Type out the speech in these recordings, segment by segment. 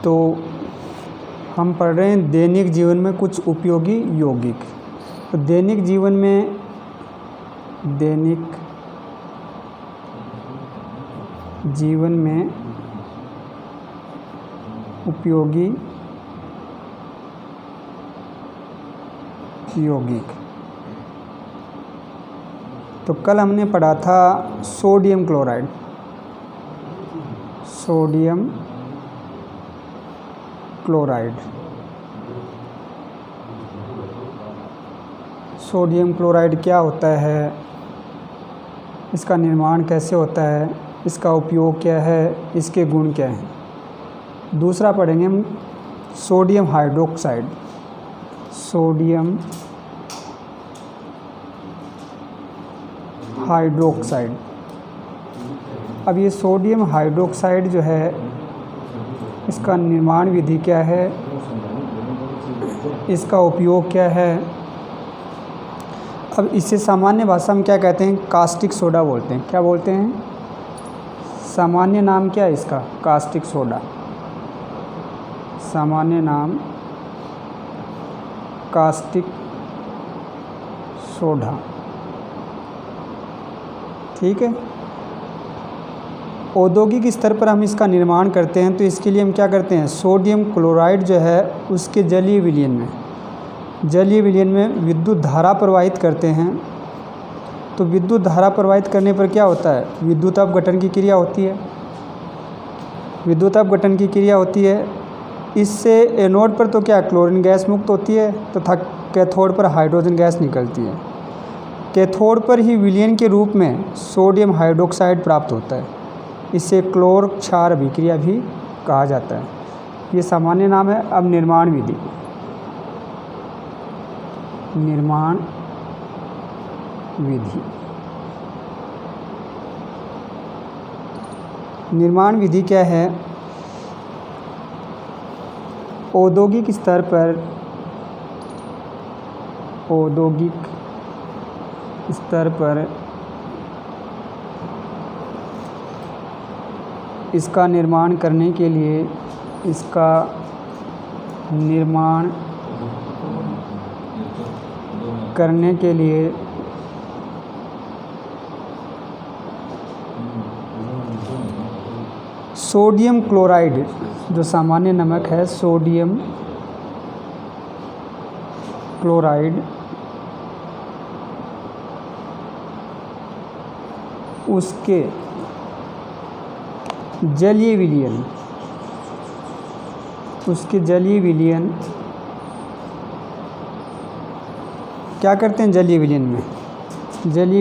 तो हम पढ़ रहे हैं दैनिक जीवन में कुछ उपयोगी यौगिक। तो दैनिक जीवन में उपयोगी यौगिक। तो कल हमने पढ़ा था सोडियम क्लोराइड। सोडियम क्लोराइड क्या होता है, इसका निर्माण कैसे होता है, इसका उपयोग क्या है, इसके गुण क्या हैं। दूसरा पढ़ेंगे हम सोडियम हाइड्रोक्साइड। अब ये सोडियम हाइड्रोक्साइड जो है, इसका निर्माण विधि क्या है, इसका उपयोग क्या है। अब इसे सामान्य भाषा में क्या कहते हैं, कास्टिक सोडा बोलते हैं। क्या बोलते हैं, सामान्य नाम क्या है इसका, कास्टिक सोडा। सामान्य नाम कास्टिक सोडा, ठीक है। औद्योगिक स्तर पर हम इसका निर्माण करते हैं, तो इसके लिए हम क्या करते हैं, सोडियम क्लोराइड जो है उसके जलीय विलयन में विद्युत धारा प्रवाहित करते हैं। तो विद्युत धारा प्रवाहित करने पर क्या होता है, विद्युत अपघटन की क्रिया होती है। इससे एनोड पर तो क्या क्लोरीन गैस मुक्त होती है, तथा कैथोड पर हाइड्रोजन गैस निकलती है। कैथोड पर ही विलयन के रूप में सोडियम हाइड्रोक्साइड प्राप्त होता है। इसे क्लोर क्षार अभिक्रिया भी कहा जाता है। ये सामान्य नाम है। अब निर्माण विधि क्या है, औद्योगिक स्तर पर इसका निर्माण करने के लिए सोडियम क्लोराइड जो सामान्य नमक है, सोडियम क्लोराइड उसके जलीय विलयन क्या करते हैं, जलीय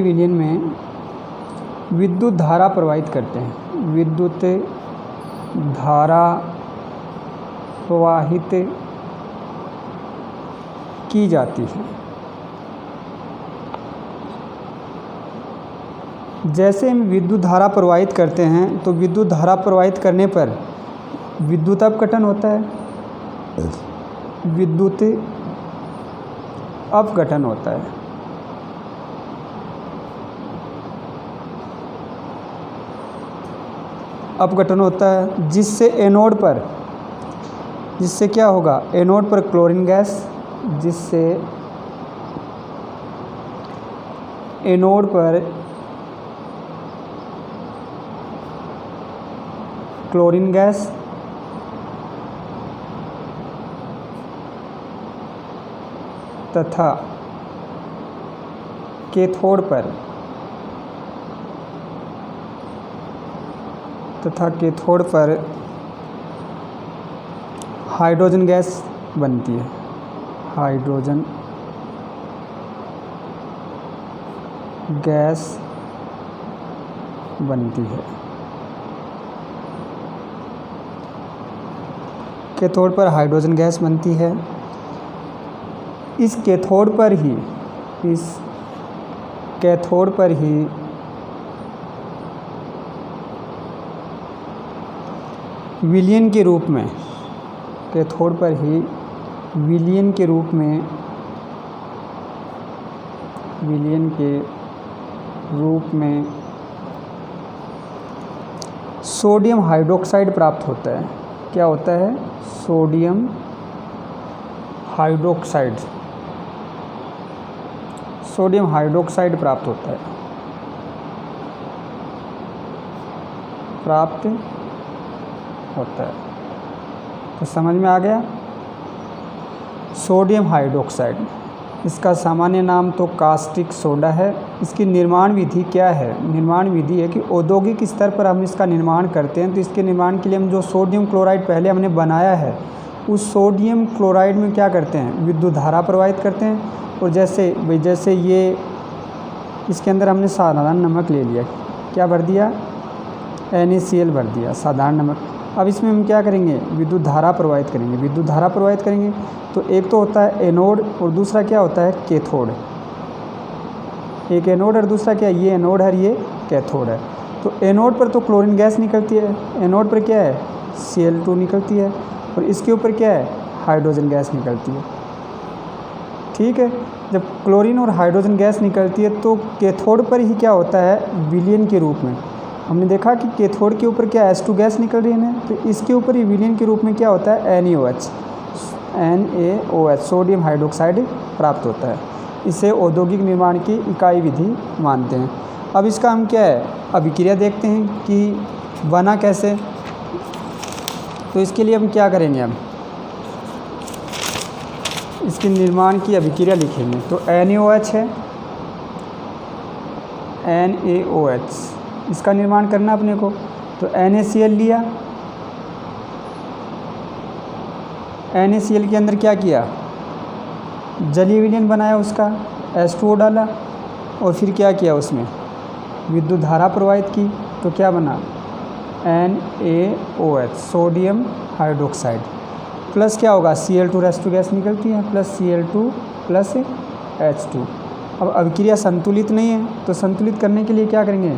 विलयन में विद्युत धारा प्रवाहित करते हैं। विद्युत धारा प्रवाहित की जाती है। जैसे हम विद्युत धारा प्रवाहित करते हैं, तो विद्युत धारा प्रवाहित करने पर विद्युत अपघटन होता है। अपघटन होता है, जिससे क्या होगा, एनोड पर क्लोरीन गैस तथा कैथोड पर हाइड्रोजन गैस बनती है। कैथोड पर हाइड्रोजन गैस बनती है। इस कैथोड पर ही विलयन के रूप में सोडियम हाइड्रोक्साइड प्राप्त होता है। क्या होता है, सोडियम हाइड्रोक्साइड, सोडियम हाइड्रोक्साइड प्राप्त होता है, प्राप्त होता है। तो समझ में आ गया, सोडियम हाइड्रोक्साइड, इसका सामान्य नाम तो कास्टिक सोडा है। इसकी निर्माण विधि क्या है, निर्माण विधि है कि औद्योगिक स्तर पर हम इसका निर्माण करते हैं, तो इसके निर्माण के लिए हम जो सोडियम क्लोराइड पहले हमने बनाया है, उस सोडियम क्लोराइड में क्या करते हैं, विद्युत धारा प्रवाहित करते हैं। और जैसे ये इसके अंदर हमने साधारण नमक ले लिया, क्या भर दिया, NaCl भर दिया, साधारण नमक। अब इसमें हम क्या करेंगे, विद्युत धारा प्रवाहित करेंगे, विद्युत धारा प्रवाहित करेंगे। तो एक तो होता है एनोड और दूसरा क्या होता है, कैथोड। एक एनोड और दूसरा क्या है, ये एनोड है, ये कैथोड है। तो एनोड पर तो क्लोरीन गैस निकलती है, एनोड पर क्या है, Cl2 निकलती है, और इसके ऊपर क्या है, हाइड्रोजन गैस निकलती है। ठीक है, जब क्लोरीन और हाइड्रोजन गैस निकलती है तो कैथोड पर ही क्या होता है, विलयन के रूप में। हमने देखा कि कैथोड के ऊपर क्या H2 गैस निकल रही है ना, तो इसके ऊपर ही विलयन के रूप में क्या होता है, NaOH, सोडियम हाइड्रोक्साइड प्राप्त होता है। इसे औद्योगिक निर्माण की इकाई विधि मानते हैं। अब इसका हम क्या है, अभिक्रिया देखते हैं कि बना कैसे। तो इसके लिए हम क्या करेंगे, हम इसके निर्माण की अभिक्रिया लिखेंगे। तो NaOH है, NaOH, इसका निर्माण करना अपने को। तो NaCl लिया, NaCl के अंदर क्या किया, जलीय विलयन बनाया, उसका H2O डाला, और फिर क्या किया, उसमें विद्युत धारा प्रवाहित की। तो क्या बना, NaOH, सोडियम हाइड्रोक्साइड, प्लस क्या होगा, Cl2 H2 गैस निकलती है, प्लस Cl2 प्लस H2। अब अभिक्रिया संतुलित नहीं है, तो संतुलित करने के लिए क्या करेंगे,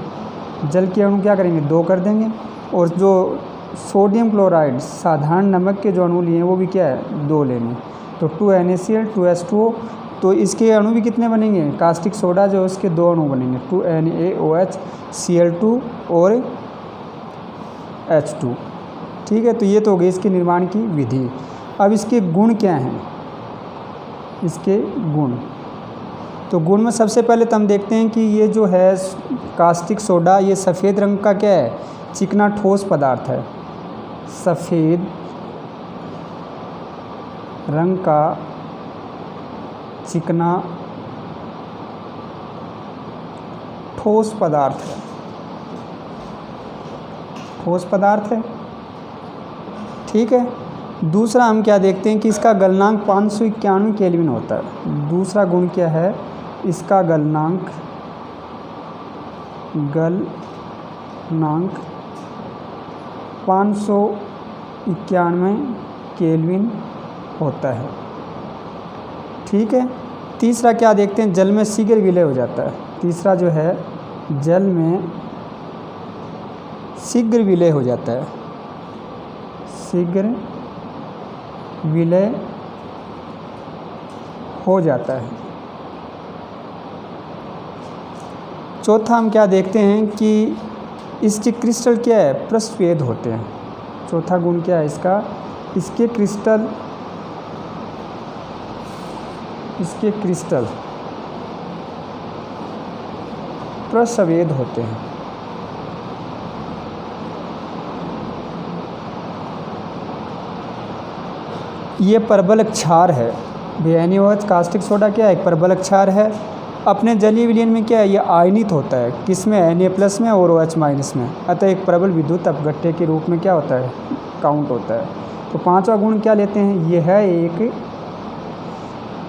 जल के अणु क्या करेंगे, 2 कर देंगे, और जो सोडियम क्लोराइड साधारण नमक के जो अणु लिए हैं वो भी क्या है, 2 लेंगे। तो 2NaCl 2H2O, तो इसके अणु भी कितने बनेंगे, कास्टिक सोडा जो इसके 2 अणु बनेंगे, 2NaOH Cl2 और H2। ठीक है, तो ये तो हो गई इसके निर्माण की विधि। अब इसके गुण क्या हैं, इसके गुण, तो गुण में सबसे पहले तो हम देखते हैं कि ये जो है कास्टिक सोडा, ये सफ़ेद रंग का क्या है, चिकना ठोस पदार्थ है, सफ़ेद रंग का चिकना ठोस पदार्थ है, ठोस पदार्थ है। ठीक है, दूसरा हम क्या देखते हैं कि इसका गलनांक 591 केल्विन होता है। दूसरा गुण क्या है, इसका गलनांक 591 केल्विन होता है। ठीक है, तीसरा क्या देखते हैं, जल में शीघ्र विलय हो जाता है। तीसरा जो है, जल में शीघ्र विलय हो जाता है, शीघ्र विलय हो जाता है। चौथा हम क्या देखते हैं कि इसके क्रिस्टल क्या है, प्रस्वेद होते हैं। चौथा गुण क्या है इसका, इसके क्रिस्टल प्रस्वेद होते हैं। ये परबल क्षार है। NaOH कास्टिक सोडा क्या है, एक परबल क्षार है। अपने जलीय विलयन में क्या है, ये आयनित होता है, किसमें, Na+ में और OH- में। अतः एक प्रबल विद्युत अपघट्य के रूप में क्या होता है, काउंट होता है। तो पांचवा गुण क्या लेते हैं, ये है एक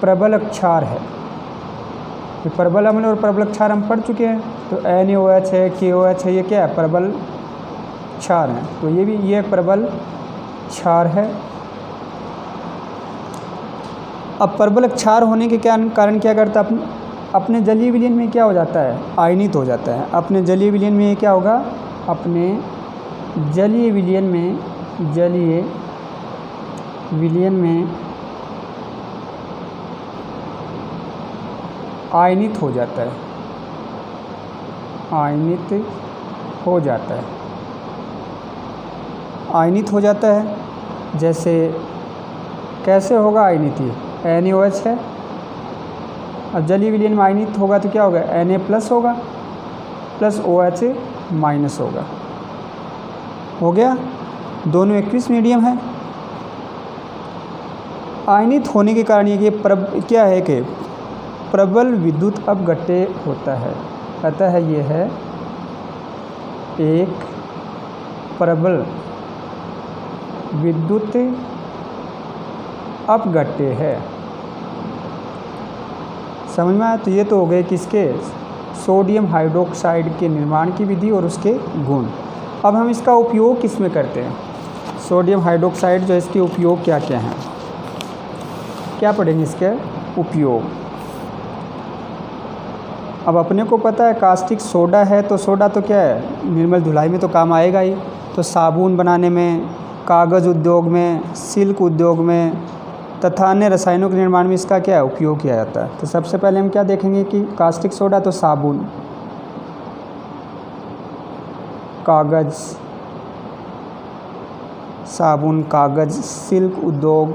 प्रबल क्षार है। ये प्रबल अम्ल और प्रबल क्षार हम पढ़ चुके हैं। तो NaOH है, KOH है, ये क्या है, प्रबल क्षार है। तो ये एक प्रबल क्षार है। अब प्रबल क्षार होने के कारण क्या करता है, अपने जलीय विलयन में क्या हो जाता है, आयनित हो जाता है। अपने जलीय विलयन में क्या होगा, अपने जलीय विलयन में आयनित हो जाता है, आयनित हो जाता है। जैसे कैसे होगा आयनित, NaOH है। अब जलीय विलयन में आयनित होगा तो क्या होगा, Na+ होगा प्लस OH माइनस होगा। हो गया, दोनों एक्विस मीडियम है। आयनित होने के कारण ये क्या है कि प्रबल विद्युत अपघट्य होता है, अतः ये है एक प्रबल विद्युत अपघट्य है। समझ में आया? तो ये तो हो गए किसके, सोडियम हाइड्रोक्साइड के निर्माण की विधि और उसके गुण। अब हम इसका उपयोग किस में करते हैं, सोडियम हाइड्रोक्साइड जो इसके उपयोग क्या क्या हैं, क्या पढ़ेंगे इसके उपयोग। अब अपने को पता है कास्टिक सोडा है, तो सोडा तो क्या है, निर्मल धुलाई में तो काम आएगा ही। तो साबुन बनाने में, कागज़ उद्योग में, सिल्क उद्योग में तथा अन्य रसायनों के निर्माण में इसका क्या है, उपयोग किया जाता है। तो सबसे पहले हम क्या देखेंगे कि कास्टिक सोडा तो साबुन, कागज़, साबुन, कागज़, सिल्क उद्योग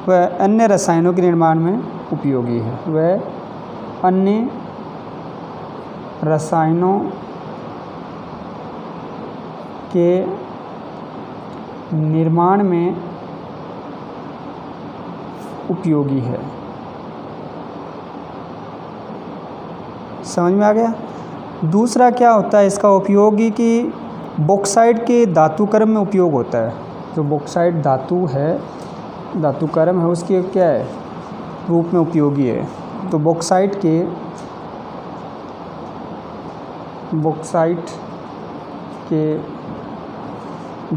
वह अन्य रसायनों के निर्माण में उपयोगी है। वह अन्य रसायनों के निर्माण में उपयोगी है। समझ में आ गया। दूसरा क्या होता है इसका उपयोगी कि बॉक्साइट के धातुकर्म में उपयोग होता है। जो बॉक्साइट धातु है, धातुकर्म है, उसके क्या है, रूप में उपयोगी है। तो बॉक्साइट के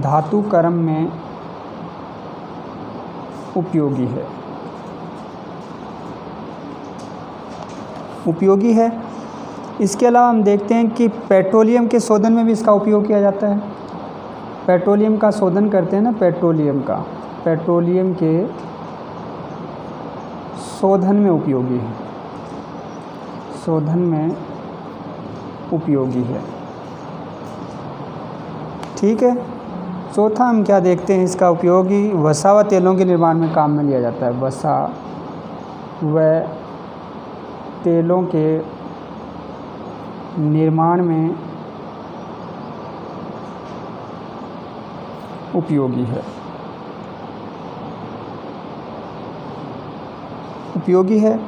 धातुकर्म में उपयोगी है। इसके अलावा हम देखते हैं कि पेट्रोलियम के शोधन में भी इसका उपयोग किया जाता है। पेट्रोलियम का शोधन करते हैं ना, पेट्रोलियम के शोधन में उपयोगी है। ठीक है। चौथा हम क्या देखते हैं, इसका उपयोगी वसा व तेलों के निर्माण में काम में लिया जाता है। वसा व तेलों के निर्माण में उपयोगी है।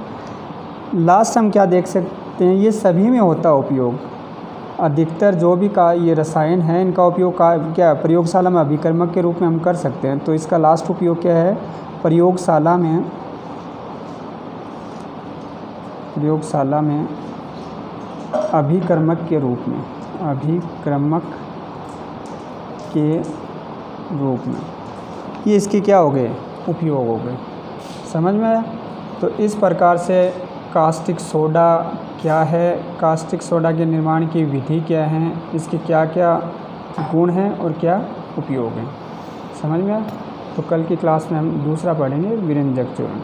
लास्ट हम क्या देख सकते हैं, ये सभी में होता है उपयोग। अधिकतर जो भी ये रसायन है, इनका उपयोग क्या प्रयोगशाला में अभिकर्मक के रूप में हम कर सकते हैं। तो इसका लास्ट उपयोग क्या है, प्रयोगशाला में अभिकर्मक के रूप में ये इसके क्या हो गए, उपयोग हो गए। समझ में आया। तो इस प्रकार से कास्टिक सोडा क्या है, कास्टिक सोडा के निर्माण की विधि क्या है, इसके क्या क्या गुण हैं और क्या उपयोग हैं, समझ में आया। तो कल की क्लास में हम दूसरा पढ़ेंगे विरंजक चूर्ण।